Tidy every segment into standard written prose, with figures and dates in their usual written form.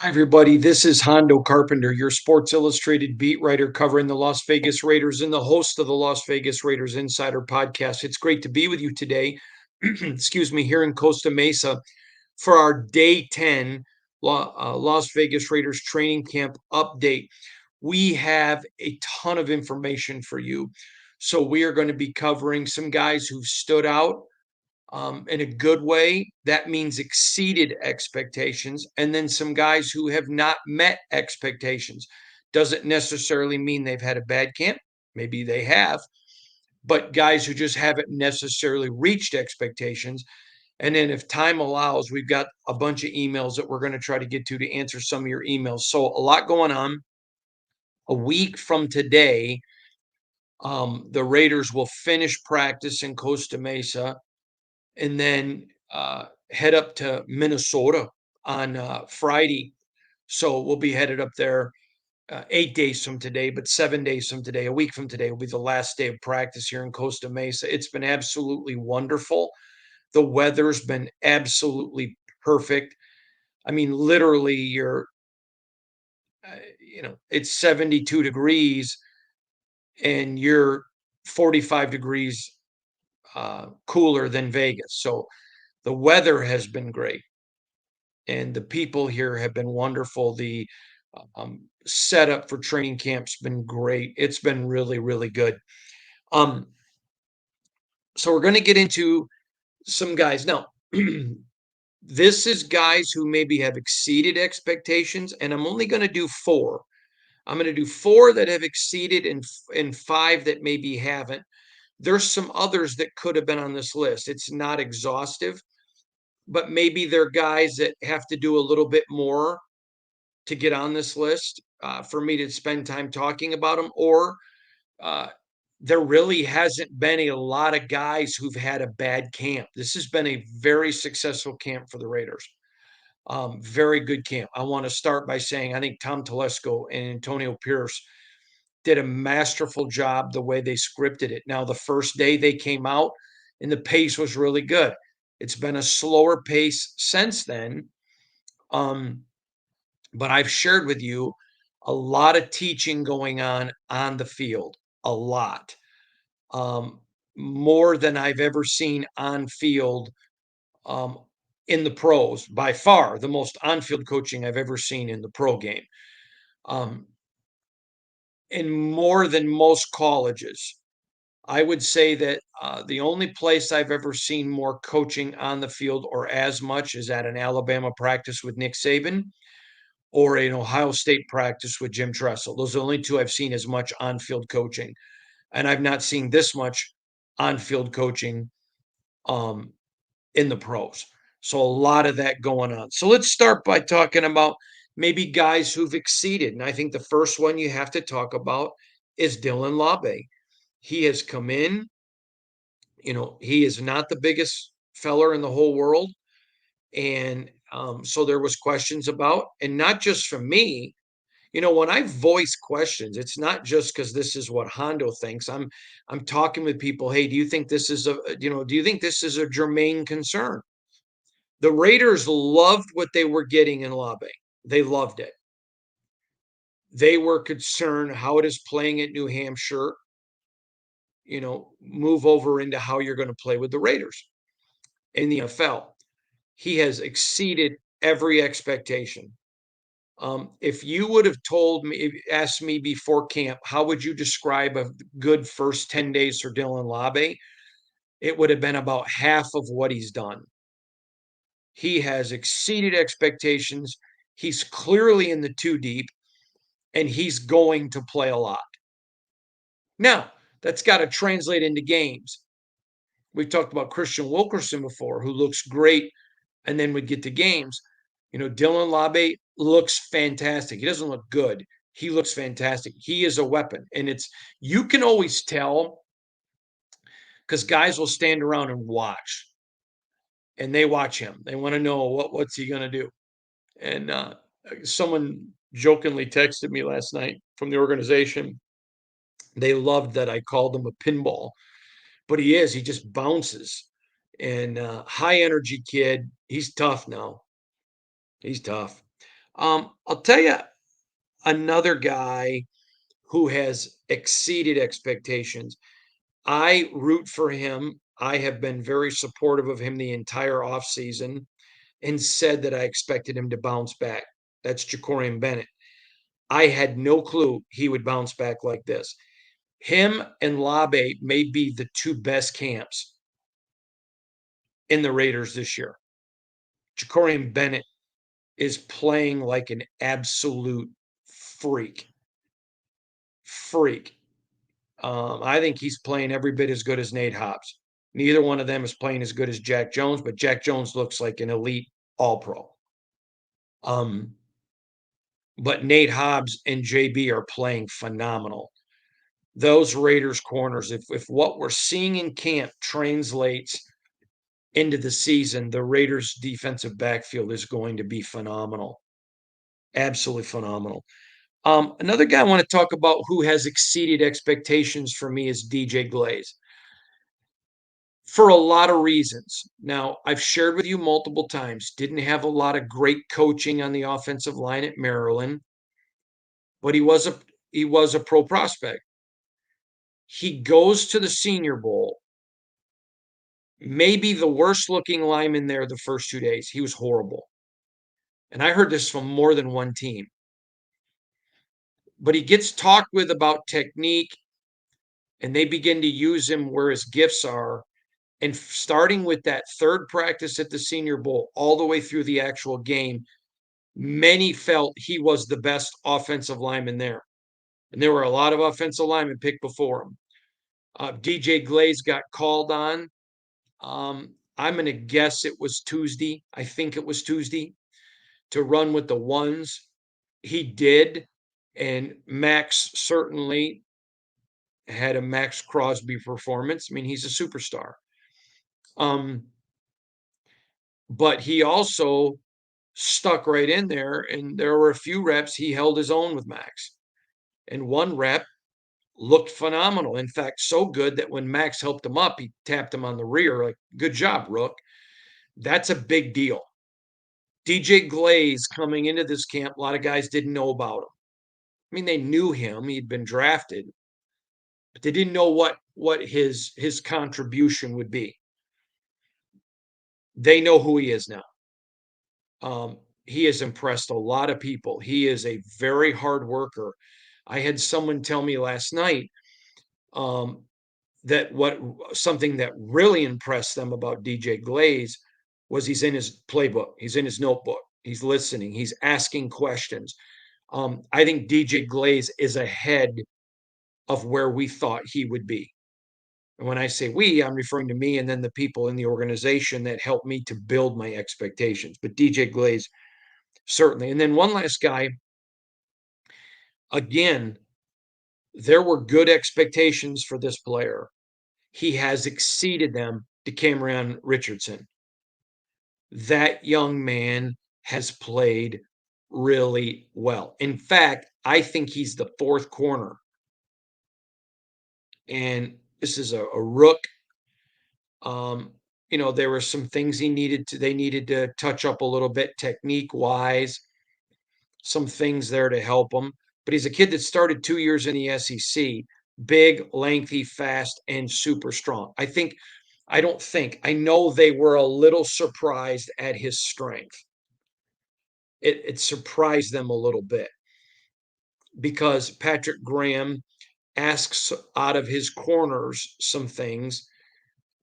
Hi, everybody. This is Hondo Carpenter, your Sports Illustrated beat writer covering the Las Vegas Raiders and the host of the Las Vegas Raiders Insider podcast. It's great to be with you today, excuse me, here in Costa Mesa for our day 10 Las Vegas Raiders training camp update. We have a ton of information for you. So, we are going to be covering some guys who stood out in a good way. That means exceeded expectations. And then some guys who have not met expectations. Doesn't necessarily mean they've had a bad camp. Maybe they have, but guys who just haven't necessarily reached expectations. And then, if time allows, we've got a bunch of emails that we're going to try to get to answer some of your emails. So, a lot going on. A week from today, the Raiders will finish practice in Costa Mesa and then head up to Minnesota on Friday. So we'll be headed up there 8 days from today, but 7 days from today, a week from today will be the last day of practice here in Costa Mesa. It's been absolutely wonderful. The weather's been absolutely perfect. I mean, literally, it's 72 degrees and you're 45 degrees cooler than Vegas. So the weather has been great. And the people here have been wonderful. The setup for training camp's been great. It's been really, really good. Um, so we're going to get into some guys now. This is guys who maybe have exceeded expectations, and I'm only going to do four. I'm going to do four that have exceeded and five that maybe haven't. There's some others that could have been on this list. It's not exhaustive, but maybe they're guys that have to do a little bit more to get on this list for me to spend time talking about them, or uh, there really hasn't been a lot of guys who've had a bad camp. This has been a very successful camp for the Raiders. Very good camp. I want to start by saying I think Tom Telesco and Antonio Pierce did a masterful job the way they scripted it. Now, the first day they came out and the pace was really good. It's been a slower pace since then. But I've shared with you a lot of teaching going on the field, a lot, um, more than I've ever seen on field um, in the pros. By far, the most on field coaching I've ever seen in the pro game, um, and more than most colleges. I would say that the only place I've ever seen more coaching on the field or as much is at an Alabama practice with Nick Saban or an Ohio State practice with Jim Tressel. Those are the only two I've seen as much on-field coaching, and I've not seen this much on-field coaching um, in the pros. So a lot of that going on. So let's start by talking about maybe guys who've exceeded, and I think the first one you have to talk about is Dylan Labe. He has come in. He is not the biggest feller in the whole world, and so there was questions about, and not just from me. When I voice questions, it's not just because this is what Hondo thinks. I'm talking with people. Hey, do you think this is do you think this is a germane concern? The Raiders loved what they were getting in Labe. They loved it. They were concerned how it is playing at New Hampshire. Move over into how you're going to play with the Raiders in the NFL. He has exceeded every expectation. If you would have asked me before camp, how would you describe a good first 10 days for Dylan Labe? It would have been about half of what he's done. He has exceeded expectations. He's clearly in the two deep, and he's going to play a lot. Now, that's got to translate into games. We've talked about Christian Wilkerson before, who looks great and then would get to games. Dylan Labe looks fantastic. He doesn't look good. He looks fantastic. He is a weapon. And you can always tell because guys will stand around and watch. And they watch him. They want to know what's he going to do. And someone jokingly texted me last night from the organization. They loved that I called him a pinball, but he is. He just bounces. And high energy kid. He's tough now. He's tough. I'll tell you another guy who has exceeded expectations. I root for him. I have been very supportive of him the entire offseason and said that I expected him to bounce back. That's Coran Bennett. I had no clue he would bounce back like this. Him and Labe may be the two best camps in the Raiders this year. Jacorian Bennett is playing like an absolute freak. Freak. I think he's playing every bit as good as Nate Hobbs. Neither one of them is playing as good as Jack Jones, but Jack Jones looks like an elite all pro. Um, but Nate Hobbs and JB are playing phenomenal. Those Raiders corners, if what we're seeing in camp translates into the season, the Raiders defensive backfield is going to be phenomenal. Absolutely phenomenal. Another guy I want to talk about who has exceeded expectations for me is DJ Glaze for a lot of reasons. Now, I've shared with you multiple times, didn't have a lot of great coaching on the offensive line at Maryland, but he was a pro prospect. He goes to the Senior Bowl, maybe the worst looking lineman there the first 2 days. He was horrible. And I heard this from more than one team. But he gets talked with about technique, and they begin to use him where his gifts are. And starting with that third practice at the Senior Bowl, all the way through the actual game, many felt he was the best offensive lineman there. And there were a lot of offensive linemen picked before him. DJ Glaze got called on. I'm going to guess it was Tuesday. I think it was Tuesday to run with the ones. He did. And Max certainly had a Max Crosby performance. I mean, he's a superstar. Um, but he also stuck right in there, and there were a few reps he held his own with Max. And one rep looked phenomenal. In fact, so good that when Max helped him up, he tapped him on the rear, like, good job, Rook. That's a big deal. DJ Glaze coming into this camp, a lot of guys didn't know about him. I mean, they knew him, he'd been drafted, but they didn't know what his contribution would be. They know who he is now. He has impressed a lot of people. He is a very hard worker. I had someone tell me last night um, that what something that really impressed them about DJ Glaze was he's in his playbook, he's in his notebook, he's listening, he's asking questions. I think DJ Glaze is ahead of where we thought he would be. And when I say we, I'm referring to me and then the people in the organization that helped me to build my expectations. But DJ Glaze, certainly. And then one last guy, again, there were good expectations for this player. He has exceeded them to Cameron Richardson. That young man has played really well. In fact, I think he's the fourth corner. And this is a rook. There were some things they needed to touch up a little bit technique wise, some things there to help him. But he's a kid that started 2 years in the SEC, big, lengthy, fast, and super strong. I know they were a little surprised at his strength. It surprised them a little bit because Patrick Graham asks out of his corners some things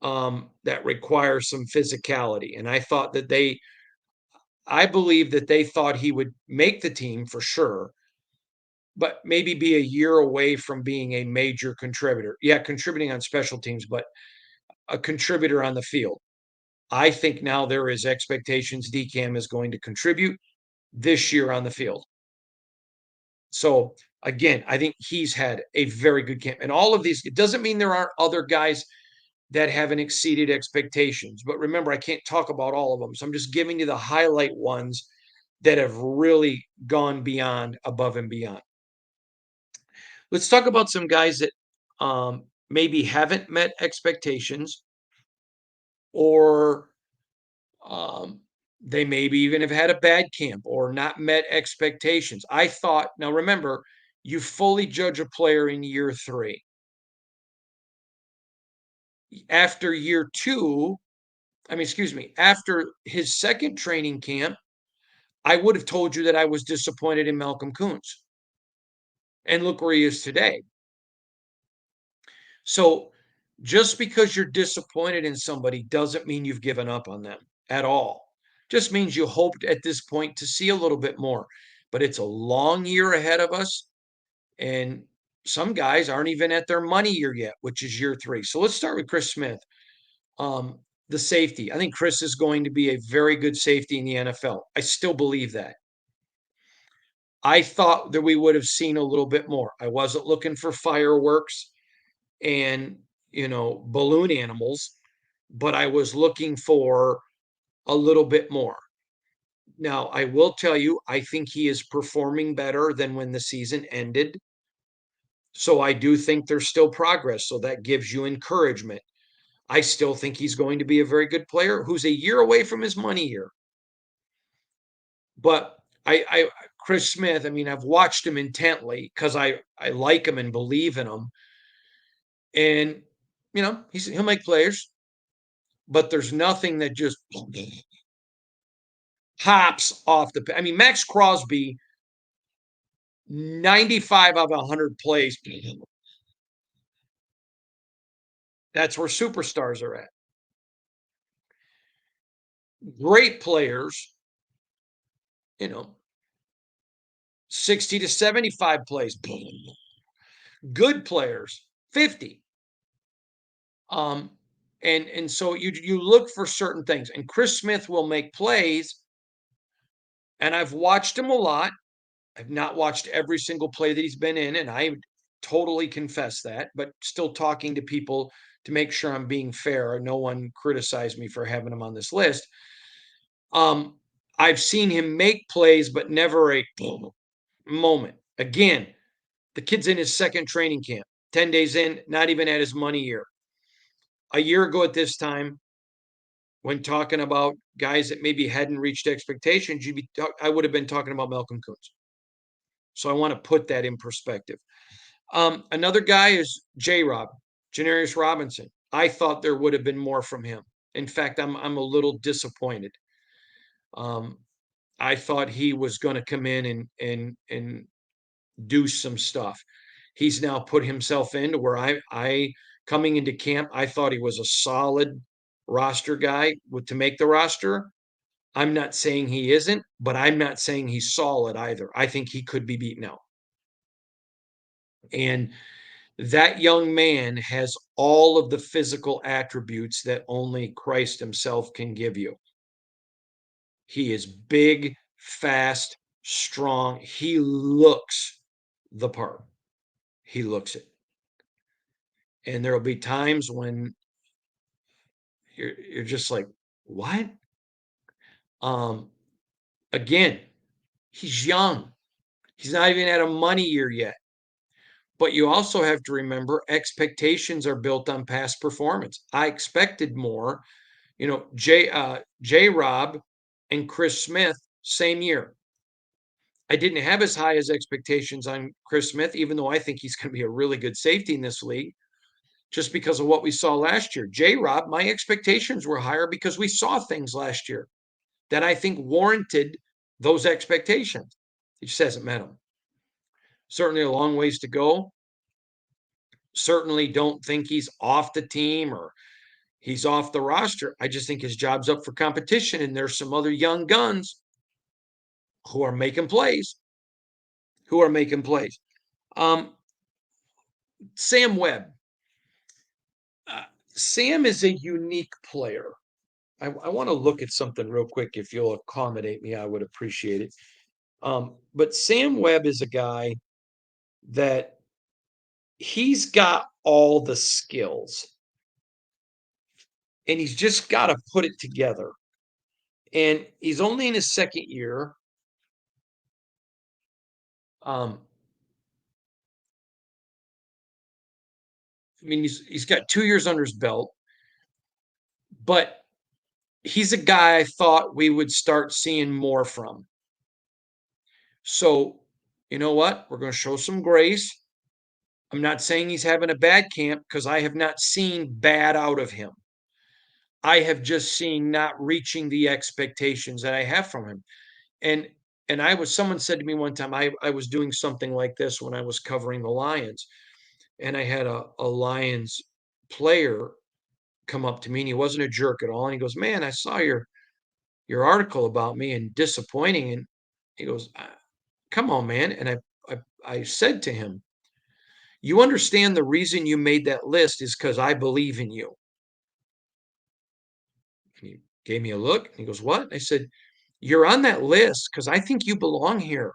that require some physicality. And I believe that they thought he would make the team for sure, but maybe be a year away from being a major contributor. Yeah, contributing on special teams, but a contributor on the field. I think now there is expectations DCAM is going to contribute this year on the field. So again, I think he's had a very good camp. And all of these, it doesn't mean there aren't other guys that haven't exceeded expectations. But remember, I can't talk about all of them. So I'm just giving you the highlight ones that have really gone beyond, above and beyond. Let's talk about some guys that maybe haven't met expectations or They maybe even have had a bad camp or not met expectations. I thought, now remember, you fully judge a player in year 3. After year 2, I mean, excuse me, after his second training camp, I would have told you that I was disappointed in Malcolm Kuntz. And look where he is today. So just because you're disappointed in somebody doesn't mean you've given up on them at all. Just means you hoped at this point to see a little bit more. But it's a long year ahead of us. And some guys aren't even at their money year yet, which is year 3. So let's start with Chris Smith. The safety. I think Chris is going to be a very good safety in the NFL. I still believe that. I thought that we would have seen a little bit more. I wasn't looking for fireworks and, balloon animals, but I was looking for a little bit more. Now, I will tell you, I think he is performing better than when the season ended. So I do think there's still progress. So that gives you encouragement. I still think he's going to be a very good player who's a year away from his money year. But Chris Smith, I mean, I've watched him intently because I like him and believe in him. And, he'll make players, but there's nothing that just hops off the. I mean, Max Crosby, 95 out of 100 plays. That's where superstars are at. Great players, 60 to 75 plays. Good players, 50. And so you look for certain things, and Chris Smith will make plays, and I've watched him a lot. I've not watched every single play that he's been in, and I totally confess that, but still talking to people to make sure I'm being fair. No one criticized me for having him on this list. I've seen him make plays, but never a moment. Again, the kid's in his second training camp, 10 days in, not even at his money year. A year ago at this time, when talking about guys that maybe hadn't reached expectations, I would have been talking about Malcolm Kuntz. So I want to put that in perspective. Another guy is J-Rob, Janarius Robinson. I thought there would have been more from him. In fact, I'm a little disappointed. I thought he was going to come in and do some stuff. He's now put himself into where I coming into camp, I thought he was a solid roster guy to make the roster. I'm not saying he isn't, but I'm not saying he's solid either. I think he could be beaten out. And that young man has all of the physical attributes that only Christ himself can give you. He is big, fast, strong. He looks the part. He looks it. And there'll be times when you're just like, what? Again, he's young. He's not even at a money year yet. But you also have to remember expectations are built on past performance. I expected more. J Rob and Chris Smith, same year. I didn't have as high as expectations on Chris Smith, even though I think he's going to be a really good safety in this league, just because of what we saw last year. J Rob, my expectations were higher because we saw things last year that I think warranted those expectations. He just hasn't met them. Certainly a long ways to go. Certainly don't think he's off the team or he's off the roster. I just think his job's up for competition, and there's some other young guns who are making plays. Sam Webb. Sam is a unique player. I want to look at something real quick. If you'll accommodate me, I would appreciate it. But Sam Webb is a guy that he's got all the skills and he's just got to put it together. And he's only in his second year. I mean, he's got 2 years under his belt, but He's a guy I thought we would start seeing more from. So, you know what? We're going to show some grace. I'm not saying he's having a bad camp because I have not seen bad out of him. I have just seen not reaching the expectations that I have from him. And someone said to me one time, I was doing something like this when I was covering the Lions, and I had a Lions player come up to me, and he wasn't a jerk at all. And he goes, "Man, I saw your article about me and disappointing." And he goes, "Come on, man." And I said to him, "You understand the reason you made that list is because I believe in you." And he gave me a look. And he goes, "What?" I said, "You're on that list because I think you belong here.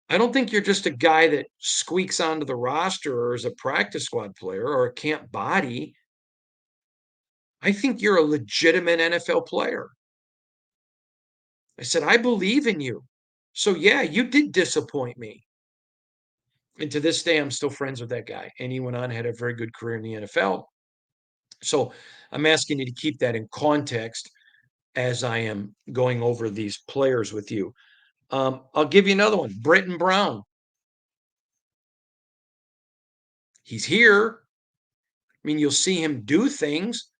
I don't think you're just a guy that squeaks onto the roster or is a practice squad player or a camp body. I think you're a legitimate NFL player." I said, "I believe in you. So, yeah, you did disappoint me." And to this day, I'm still friends with that guy. And he went on, had a very good career in the NFL. So I'm asking you to keep that in context as I am going over these players with you. I'll give you another one, Britton Brown. He's here. I mean, you'll see him do things.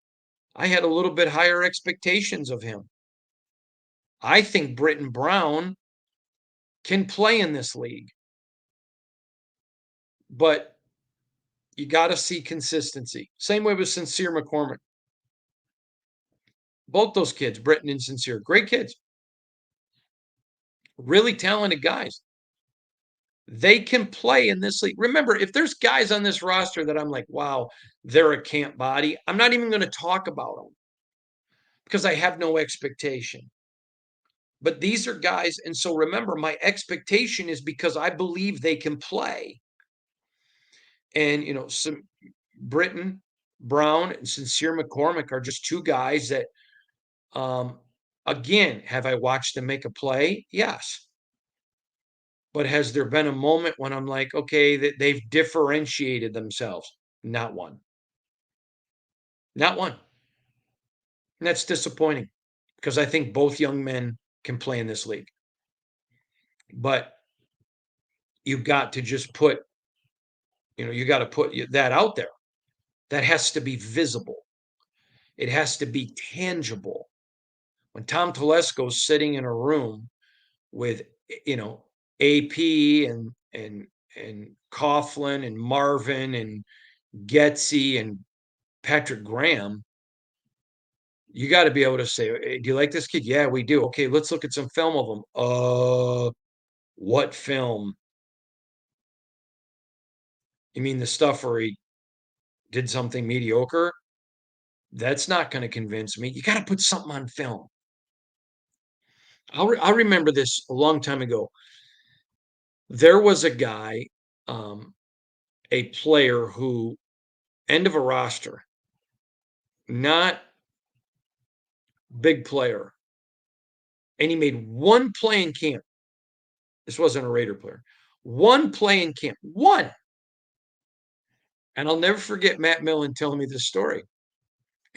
I had a little bit higher expectations of him. I think Britton Brown can play in this league, but you got to see consistency. Same way with Sincere McCormick. Both those kids, Britton and Sincere, great kids, really talented guys. They can play in this league. Remember, if there's guys on this roster that I'm like, wow, they're a camp body, I'm not even going to talk about them because I have no expectation. But these are guys, and so remember, my expectation is because I believe they can play. And some Britton Brown and Sincere McCormick are just two guys that, again, have I watched them make a play? Yes. But has there been a moment when I'm like, okay, that they've differentiated themselves? Not one. Not one. And that's disappointing because I think both young men can play in this league. But you've got to just you got to put that out there. That has to be visible. It has to be tangible. When Tom Telesco's sitting in a room with, AP and Coughlin and Marvin and Getsy and Patrick Graham, you got to be able to say, hey, "Do you like this kid?" "Yeah, we do." "Okay, let's look at some film of him." What film? You mean the stuff where he did something mediocre? That's not going to convince me. You got to put something on film. I remember this a long time ago. There was a guy, um, a player who, end of a roster, not big player, and he made one play in camp. This wasn't a Raider player. One play in camp. One. And I'll never forget Matt Millen telling me this story.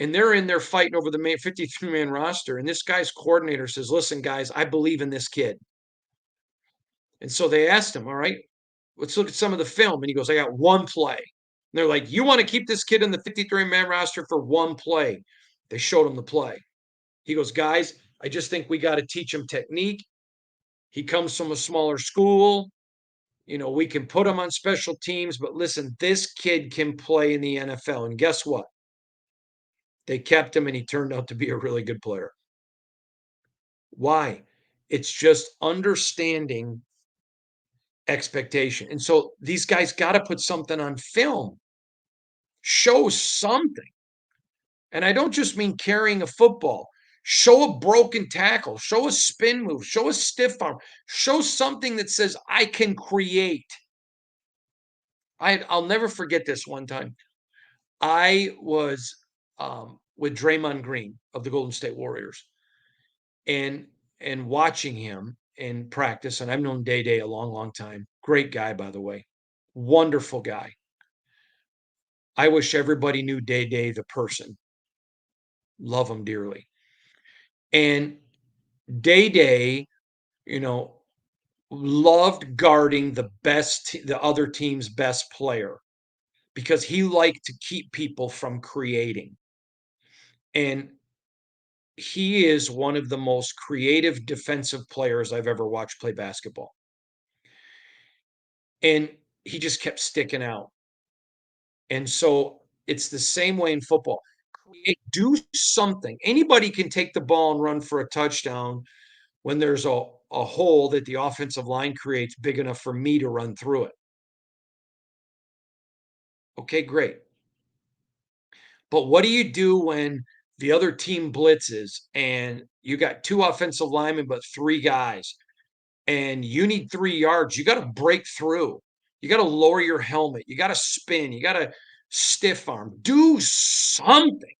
And they're in there fighting over the 53-man roster. And this guy's coordinator says, "Listen, guys, I believe in this kid." And so they asked him, "All right, let's look at some of the film." And he goes, "I got one play." And they're like, "You want to keep this kid in the 53-man roster for one play?" They showed him the play. He goes, "Guys, I just think we got to teach him technique. He comes from a smaller school. We can put him on special teams, but listen, this kid can play in the NFL." And guess what? They kept him, and he turned out to be a really good player. Why? It's just understanding expectation. And so these guys got to put something on film, show something. And I don't just mean carrying a football. Show a broken tackle, show a spin move, show a stiff arm, show something that says, "I can create." I'll never forget this one time. I was with Draymond Green of the Golden State Warriors, and watching him in practice. And I've known Day Day a long, long time. Great guy, by the way. Wonderful guy. I wish everybody knew Day Day the person. Love him dearly. And Day, you know, loved guarding the other team's best player because he liked to keep people from creating. And he is one of the most creative defensive players I've ever watched play basketball. And he just kept sticking out. And so it's the same way in football. Do something. Anybody can take the ball and run for a touchdown when there's a hole that the offensive line creates big enough for me to run through it. Okay, great. But what do you do when the other team blitzes and you got two offensive linemen, but three guys, and you need 3 yards? You got to break through. You got to lower your helmet. You got to spin. You got to stiff arm. Do something.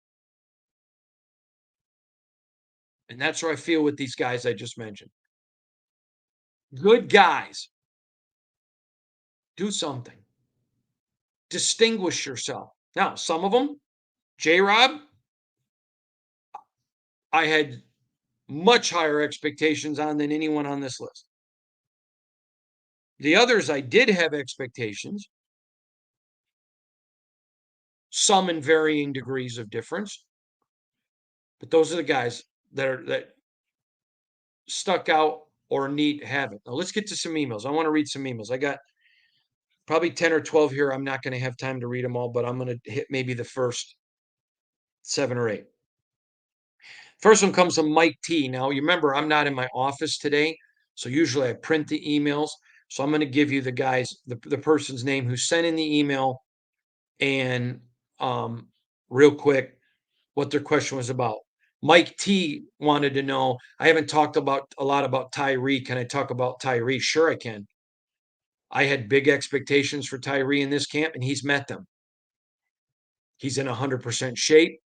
And that's where I feel with these guys I just mentioned. Good guys, do something. Distinguish yourself. Now, some of them, J Rob, I had much higher expectations on than anyone on this list. The others, I did have expectations, some in varying degrees of difference, but those are the guys that stuck out or need to have it. Now let's get to some emails. I want to read some emails. I got probably 10 or 12 here. I'm not going to have time to read them all, but I'm going to hit maybe the first 7 or 8. First one comes from Mike T. Now, you remember I'm not in my office today, so usually I print the emails. So I'm going to give you the person's name who sent in the email and real quick what their question was about. Mike T wanted to know, I haven't talked about a lot about Tyrie. Can I talk about Tyrie? Sure, I can. I had big expectations for Tyrie in this camp, and he's met them. He's in 100% shape.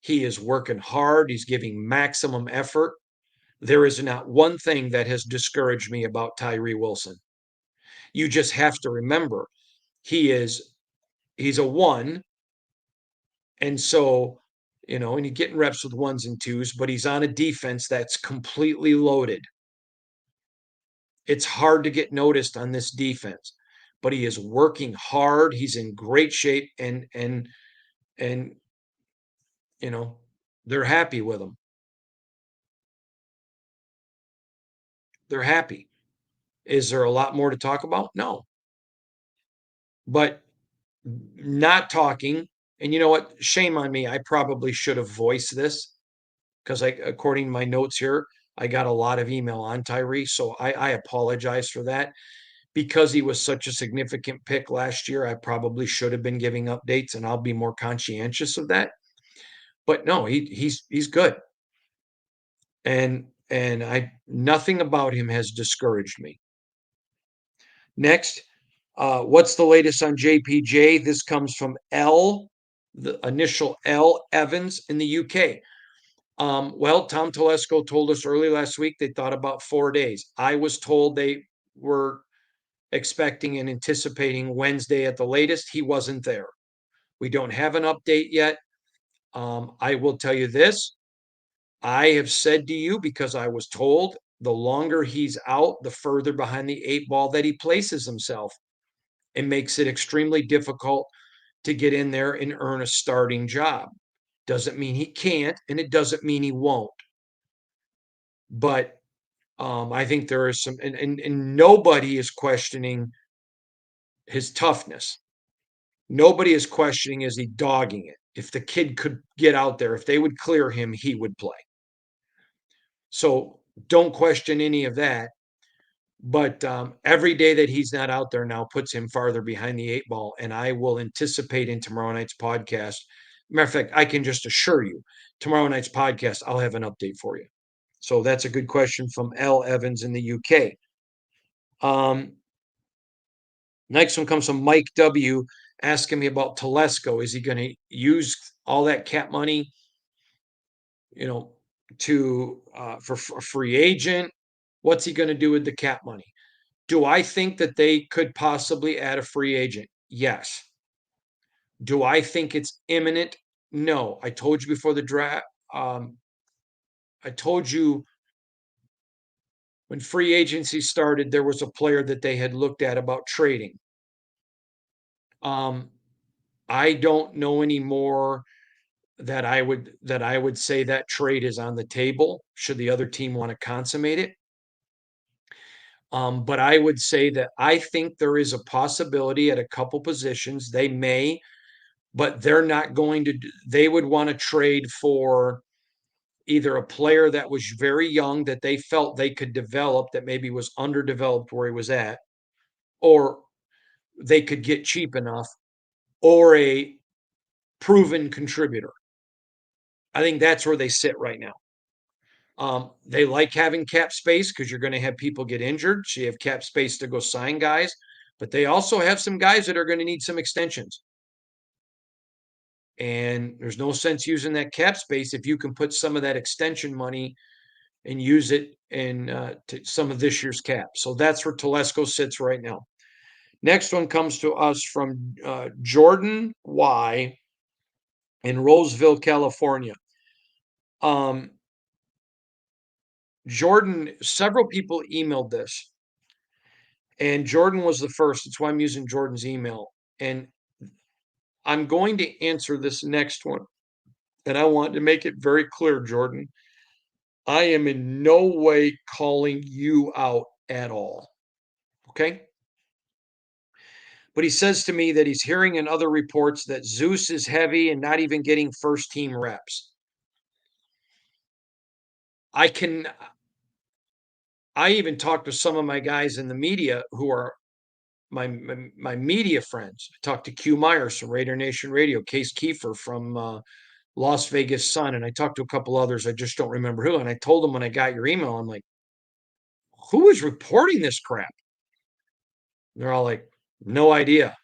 He is working hard. He's giving maximum effort. There is not one thing that has discouraged me about Tyrie Wilson. You just have to remember he's a one. And so, and he's getting reps with ones and twos, but he's on a defense that's completely loaded. It's hard to get noticed on this defense, but he is working hard. He's in great shape and they're happy with him. They're happy. Is there a lot more to talk about? No. But not talking, and you know what? Shame on me. I probably should have voiced this because according to my notes here, I got a lot of email on Tyrie. So I apologize for that. Because he was such a significant pick last year, I probably should have been giving updates, and I'll be more conscientious of that. But no, he's good. And I nothing about him has discouraged me. Next, what's the latest on JPJ? This comes from L, the initial L Evans in the UK. Well, Tom Telesco told us early last week they thought about 4 days. I was told they were expecting and anticipating Wednesday at the latest. He wasn't there. We don't have an update yet. I will tell you this. I have said to you, because I was told, the longer he's out, the further behind the 8 ball that he places himself. It makes it extremely difficult to get in there and earn a starting job. Doesn't mean he can't, and it doesn't mean he won't. But I think there is some, and nobody is questioning his toughness. Nobody is questioning, is he dogging it? If the kid could get out there, if they would clear him, he would play. So don't question any of that. But every day that he's not out there now puts him farther behind the 8 ball. And I will anticipate in tomorrow night's podcast. Matter of fact, I can just assure you, tomorrow night's podcast, I'll have an update for you. So that's a good question from L. Evans in the UK. Next one comes from Mike W. asking me about Telesco. Is he going to use all that cap money, to for a free agent? What's he going to do with the cap money? Do I think that they could possibly add a free agent? Yes. Do I think it's imminent? No. I told you before the draft. I told you when free agency started, there was a player that they had looked at about trading. Um, I don't know anymore that I would say that trade is on the table should the other team want to consummate it. But I would say that I think there is a possibility at a couple positions they may, but they're not going to. They would want to trade for either a player that was very young that they felt they could develop that maybe was underdeveloped where he was at, or they could get cheap enough, or a proven contributor. I think that's where they sit right now. They like having cap space because you're going to have people get injured. So you have cap space to go sign guys, but they also have some guys that are going to need some extensions. And there's no sense using that cap space if you can put some of that extension money and use it in to some of this year's cap. So that's where Telesco sits right now. Next one comes to us from Jordan Y in Roseville, California. Um, Jordan, several people emailed this, and Jordan was the first. That's why I'm using Jordan's email. And I'm going to answer this next one. And I want to make it very clear, Jordan. I am in no way calling you out at all. Okay. But he says to me that he's hearing in other reports that Zeus is heavy and not even getting first team reps. I can, I even talked to some of my guys in the media who are my media friends. I talked to Q Myers from Raider Nation Radio, Case Kiefer from Las Vegas Sun, and I talked to a couple others. I just don't remember who. And I told them when I got your email, I'm like, who is reporting this crap? And they're all like, no idea.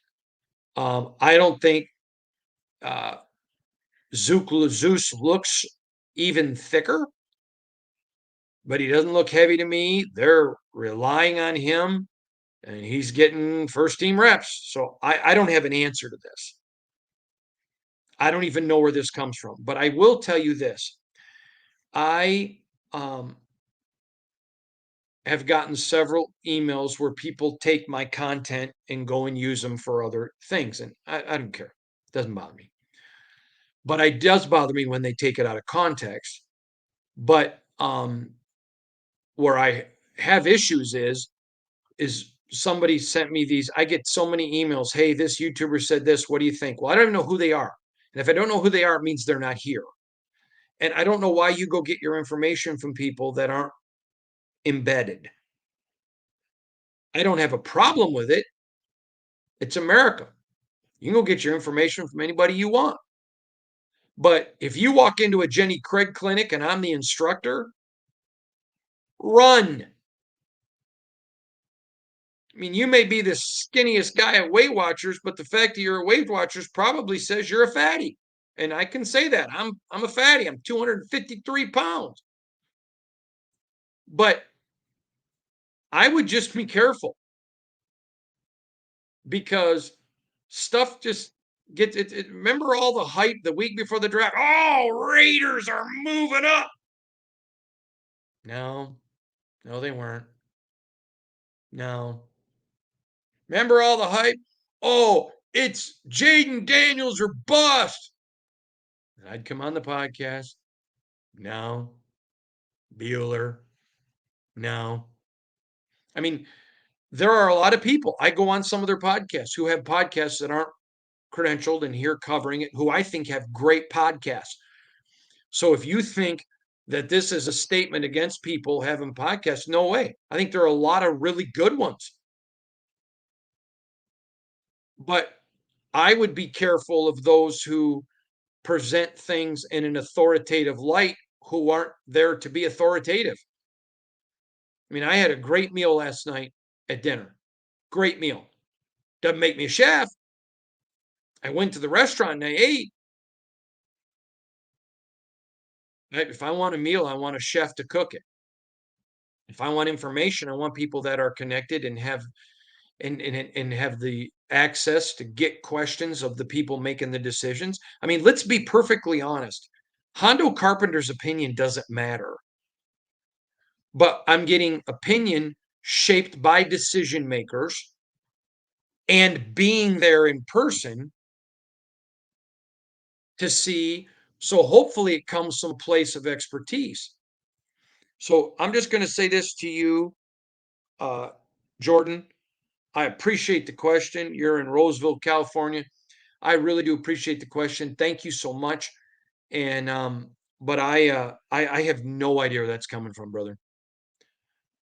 I don't think uh, Zeus looks even thicker, but he doesn't look heavy to me. They're relying on him, and he's getting first team reps. So I don't have an answer to this. I don't even know where this comes from, but I will tell you this. I um, have gotten several emails where people take my content and go and use them for other things. And I don't care. It doesn't bother me. But it does bother me when they take it out of context. But where I have issues is somebody sent me these. I get so many emails. Hey, this YouTuber said this. What do you think? Well, I don't even know who they are. And if I don't know who they are, it means they're not here. And I don't know why you go get your information from people that aren't embedded. I don't have a problem with it. It's America. You can go get your information from anybody you want. But if you walk into a Jenny Craig clinic and I'm the instructor, run. I mean, you may be the skinniest guy at Weight Watchers, but the fact that you're a Weight Watchers probably says you're a fatty. And I can say that. I'm a fatty. I'm 253 pounds. But I would just be careful because stuff just gets it. Remember all the hype the week before the draft? Oh, Raiders are moving up. No, no, they weren't. No. Remember all the hype? Oh, it's Jaden Daniels or bust. I'd come on the podcast. No. Bueller. No. I mean, there are a lot of people. I go on some of their podcasts who have podcasts that aren't credentialed and here covering it, who I think have great podcasts. So if you think that this is a statement against people having podcasts, no way. I think there are a lot of really good ones. But I would be careful of those who present things in an authoritative light who aren't there to be authoritative. I mean, I had a great meal last night at dinner. Great meal. Doesn't make me a chef. I went to the restaurant and I ate. If I want a meal, I want a chef to cook it. If I want information, I want people that are connected and have and have the access to get questions of the people making the decisions. I mean, let's be perfectly honest. Hondo Carpenter's opinion doesn't matter. but I'm getting opinion shaped by decision makers and being there in person to see. So hopefully it comes from a place of expertise. So I'm just going to say this to you, uh, Jordan. I appreciate the question. You're in Roseville, California. I really do appreciate the question. Thank you so much. And but I have no idea where that's coming from, brother.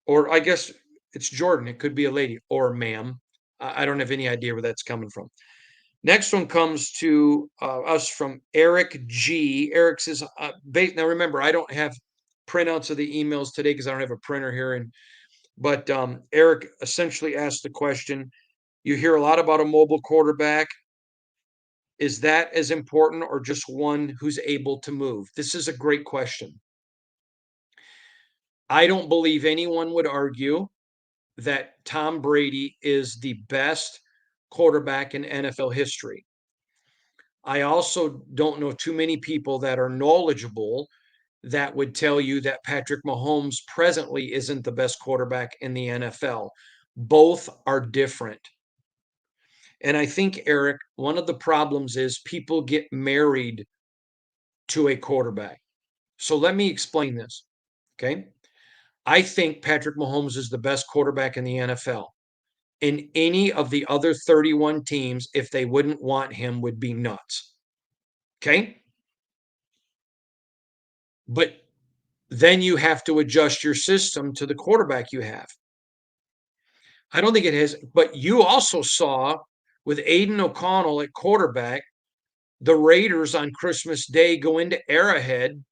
Or I guess it's Jordan. It could be a lady or ma'am. I don't have any idea where that's coming from. Next one comes to us from Eric G. Eric says, now remember, I don't have printouts of the emails today because I don't have a printer here. But Eric essentially asked the question, you hear a lot about a mobile quarterback. Is that as important or just one who's able to move? This is a great question. I don't believe anyone would argue that Tom Brady is the best quarterback in NFL history. I also don't know too many people that are knowledgeable that would tell you that Patrick Mahomes presently isn't the best quarterback in the NFL. Both are different. And I think, Eric, one of the problems is people get married to a quarterback. So let me explain this. Okay. I think Patrick Mahomes is the best quarterback in the NFL. In any of the other 31 teams, if they wouldn't want him, would be nuts. Okay. But then you have to adjust your system to the quarterback you have. I don't think it has, but you also saw with Aiden O'Connell at quarterback, the Raiders on Christmas Day go into Arrowhead,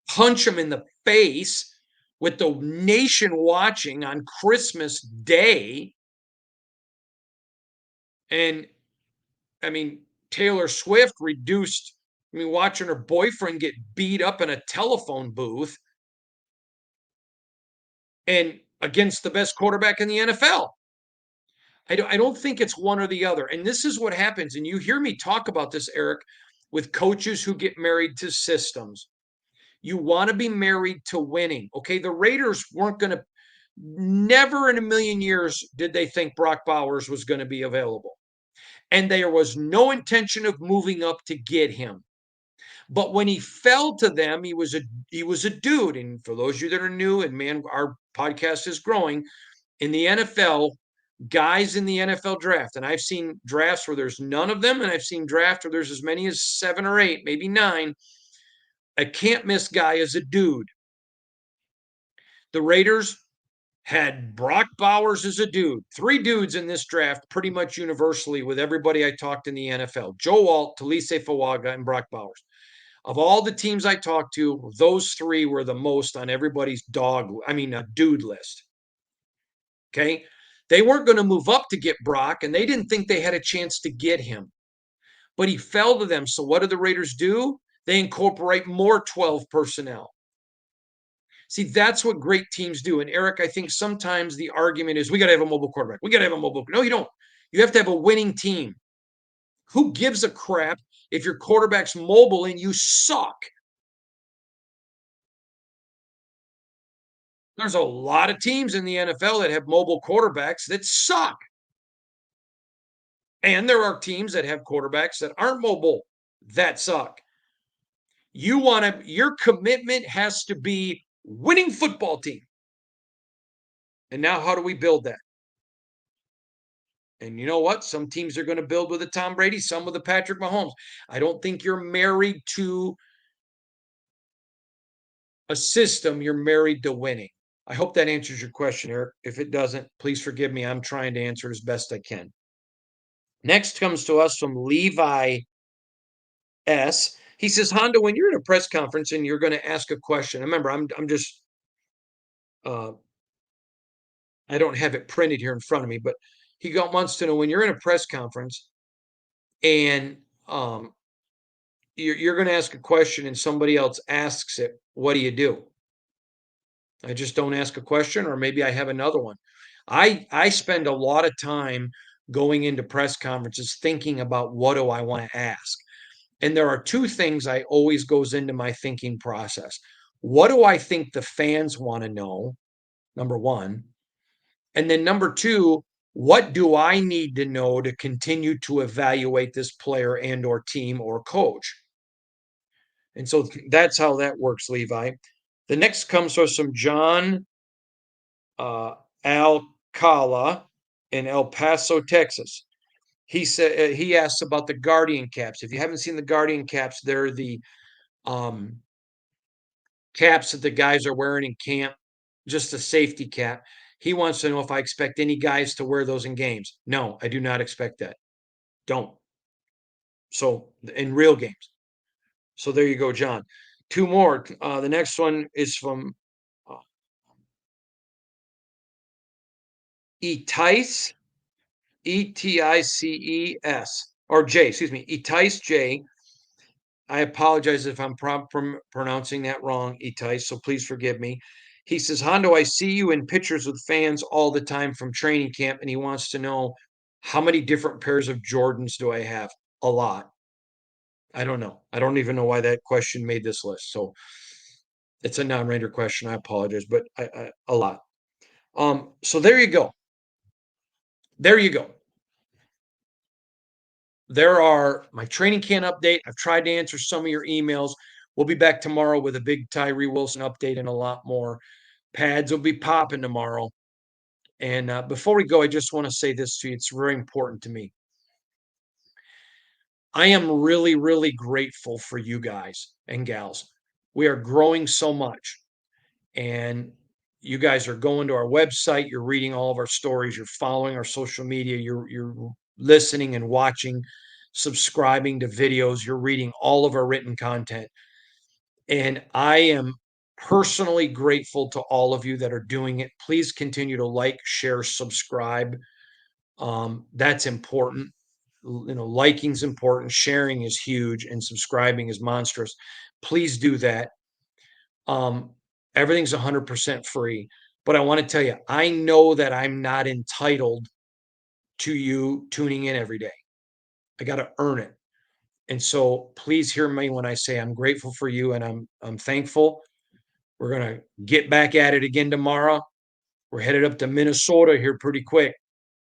punch him in the face with the nation watching on Christmas Day. And I mean, Taylor Swift reduced, watching her boyfriend get beat up in a telephone booth and against the best quarterback in the NFL. I don't think it's one or the other. And this is what happens. And you hear me talk about this, Eric, with coaches who get married to systems. You want to be married to winning. Okay. The Raiders weren't going to, never in a million years did they think Brock Bowers was going to be available. And there was no intention of moving up to get him. But when he fell to them, he was a dude. And for those of you that are new, and man, our podcast is growing in the NFL, guys in the NFL draft, and I've seen drafts where there's none of them, and I've seen drafts where there's as many as 7 or 8, maybe 9. A can't miss guy is a dude. The Raiders had Brock Bowers as a dude. 3 dudes in this draft, pretty much universally with everybody I talked in the NFL. Joe Alt, Talise Fawaga, and Brock Bowers. Of all the teams I talked to, those 3 were the most on everybody's dude list. Okay. They weren't going to move up to get Brock, and they didn't think they had a chance to get him. But he fell to them. So what do the Raiders do? They incorporate more 12 personnel. See, that's what great teams do. And Eric, I think sometimes the argument is we got to have a mobile quarterback. We got to have a mobile. No, you don't. You have to have a winning team. Who gives a crap if your quarterback's mobile and you suck? There's a lot of teams in the NFL that have mobile quarterbacks that suck. And there are teams that have quarterbacks that aren't mobile that suck. Your commitment has to be winning football team. And now how do we build that? And you know what? Some teams are going to build with a Tom Brady, some with a Patrick Mahomes. I don't think you're married to a system, you're married to winning. I hope that answers your question, Eric. If it doesn't, please forgive me. I'm trying to answer it as best I can. Next comes to us from Levi S. He says, Honda, when you're at a press conference and you're going to ask a question, remember, I'm just, I don't have it printed here in front of me, but he wants to know when you're in a press conference and you're going to ask a question and somebody else asks it, what do? I just don't ask a question, or maybe I have another one. I spend a lot of time going into press conferences thinking about what do I want to ask. And there are 2 things I always goes into my thinking process. What do I think the fans want to know? number one. And then number two, what do I need to know to continue to evaluate this player and or team or coach? And so that's how that works, Levi. The next comes from John Alcala in El Paso, Texas. He said he asked about the Guardian caps. If you haven't seen the Guardian caps, they're the um, caps that the guys are wearing in camp, just a safety cap. He wants to know if I expect any guys to wear those in games. No, I do not expect that. Don't. So in real games. So there you go, John. Two more. The next one is from uh, Etice, Etices, or J, excuse me, Etice J. I apologize if I'm pronouncing that wrong, Etice, so please forgive me. He says, Hondo, I see you in pictures with fans all the time from training camp, and he wants to know how many different pairs of Jordans do I have? A lot. I don't know. I don't even know why that question made this list. So it's a non-raider question. I apologize, but a lot. So there you go. There you go. There are my training camp update. I've tried to answer some of your emails. We'll be back tomorrow with a big Tyrie Wilson update and a lot more. Pads will be popping tomorrow. And before we go, I just want to say this to you. It's very important to me. I am really, really grateful for you guys and gals. We are growing so much. And you guys are going to our website, you're reading all of our stories, you're following our social media, you're listening and watching, subscribing to videos, you're reading all of our written content. And I am personally grateful to all of you that are doing it. Please continue to like, share, subscribe. That's important. Liking's important, sharing is huge, and subscribing is monstrous. Please do that. Um, Everything's 100% free. But I want to tell you, I know that I'm not entitled to you tuning in every day. I got to earn it. And so please hear me when I say I'm grateful for you and I'm thankful. We're going to get back at it again tomorrow. We're headed up to Minnesota here pretty quick.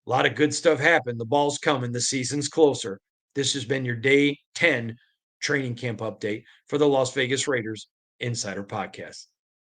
A lot of good stuff happened. The ball's coming. The season's closer. This has been your day 10 training camp update for the Las Vegas Raiders Insider Podcast.